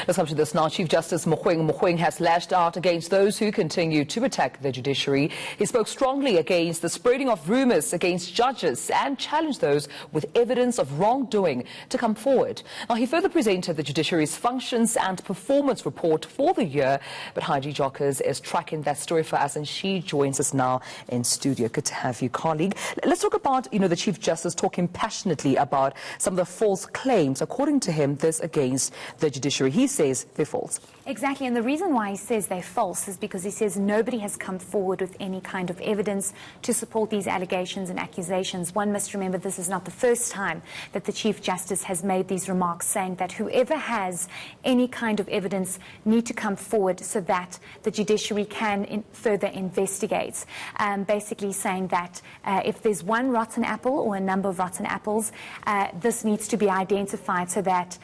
Let's come to this now. Chief Justice Mogoeng has lashed out against those who continue to attack the judiciary. He spoke strongly against the spreading of rumors against judges and challenged those with evidence of wrongdoing to come forward. Now, he further presented the judiciary's functions and performance report for the year, but Heidi Jockers is tracking that story for us, and she joins us now in studio. Good to have you, colleague. Let's talk about, the Chief Justice talking passionately about some of the false claims, according to him, this against the judiciary. He says they're false. Exactly, and the reason why he says they're false is because he says nobody has come forward with any kind of evidence to support these allegations and accusations. One must remember this is not the first time that the Chief Justice has made these remarks, saying that whoever has any kind of evidence need to come forward so that the judiciary can further investigate. Basically saying that if there's one rotten apple or a number of rotten apples, this needs to be identified so that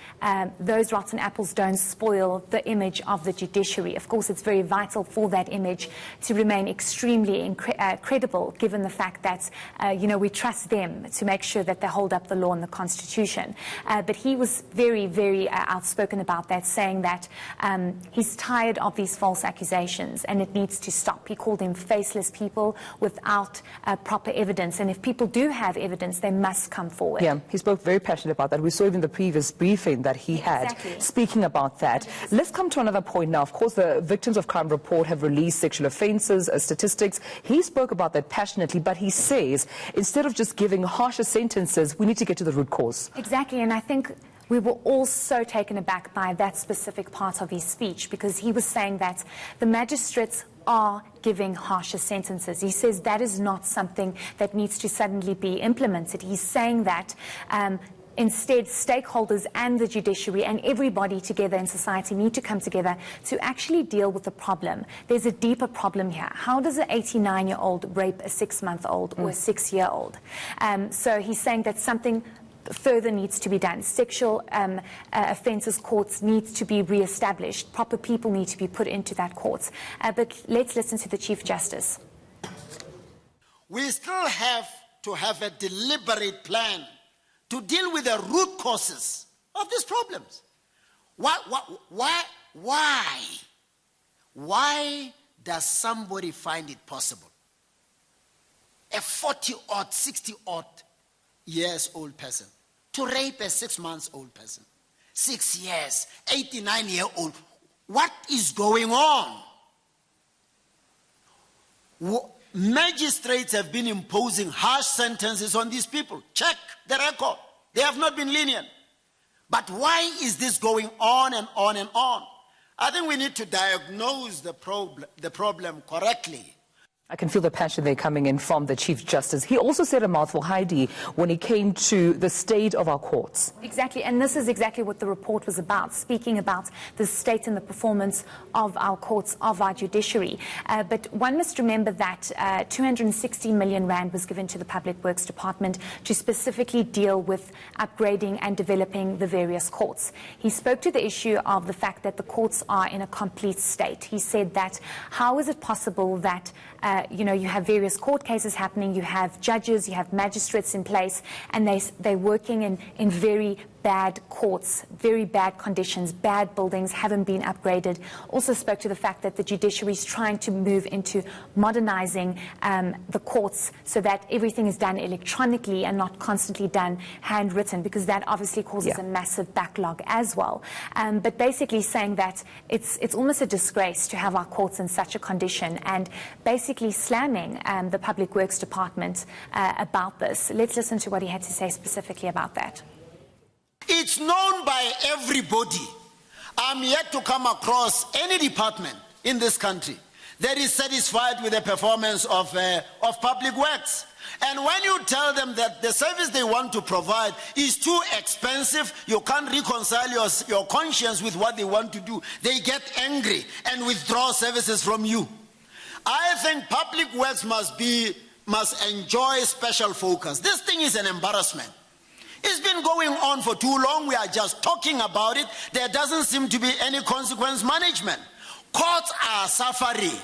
those rotten apples don't spoil the image of the judiciary. Of course, it's very vital for that image to remain extremely credible, given the fact that, we trust them to make sure that they hold up the law and the Constitution. But he was very, very outspoken about that, saying that he's tired of these false accusations and it needs to stop. He called them faceless people without proper evidence. And if people do have evidence, they must come forward. Yeah, he spoke very passionate about that. We saw even the previous briefing that he had speaking about that. Let's come to another point now. Of course, the Victims of Crime report have released sexual offences statistics. He spoke about that passionately, but he says instead of just giving harsher sentences, we need to get to the root cause. Exactly, and I think we were all so taken aback by that specific part of his speech, because he was saying that the magistrates are giving harsher sentences. He says that is not something that needs to suddenly be implemented. He's saying that instead, stakeholders and the judiciary and everybody together in society need to come together to actually deal with the problem. There's a deeper problem here. How does an 89-year-old rape a 6-month-old or a 6-year-old? So he's saying that something further needs to be done. Sexual offences courts need to be re-established. Proper people need to be put into that court. But let's listen to the Chief Justice. We still have to have a deliberate plan to deal with the root causes of these problems. Why does somebody find it possible? A 40-odd, 60-odd years old person to rape a 6-month-old person, 6 years, 89-year-old. What is going on? Magistrates have been imposing harsh sentences on these people. Check the record. They have not been lenient. But why is this going on and on and on? I think we need to diagnose the problem correctly. I can feel the passion there coming in from the Chief Justice. He also said a mouthful, Heidi, when he came to the state of our courts. Exactly, and this is exactly what the report was about, speaking about the state and the performance of our courts, of our judiciary. But one must remember that 260 million rand was given to the Public Works Department to specifically deal with upgrading and developing the various courts. He spoke to the issue of the fact that the courts are in a complete state. He said that how is it possible that you have various court cases happening, you have judges, you have magistrates in place, and they're working in very bad courts, very bad conditions, bad buildings, haven't been upgraded. Also spoke to the fact that the judiciary is trying to move into modernizing the courts so that everything is done electronically and not constantly done handwritten, because that obviously causes a massive backlog as well. But basically saying that it's almost a disgrace to have our courts in such a condition, and basically slamming the Public Works Department about this. Let's listen to what he had to say specifically about that. It's known by everybody. I'm yet to come across any department in this country that is satisfied with the performance of public works. And when you tell them that the service they want to provide is too expensive, you can't reconcile your conscience with what they want to do, they get angry and withdraw services from you. I think public works must enjoy special focus. This thing is an embarrassment. It's been going on for too long. We are just talking about it. There doesn't seem to be any consequence management. Courts are suffering.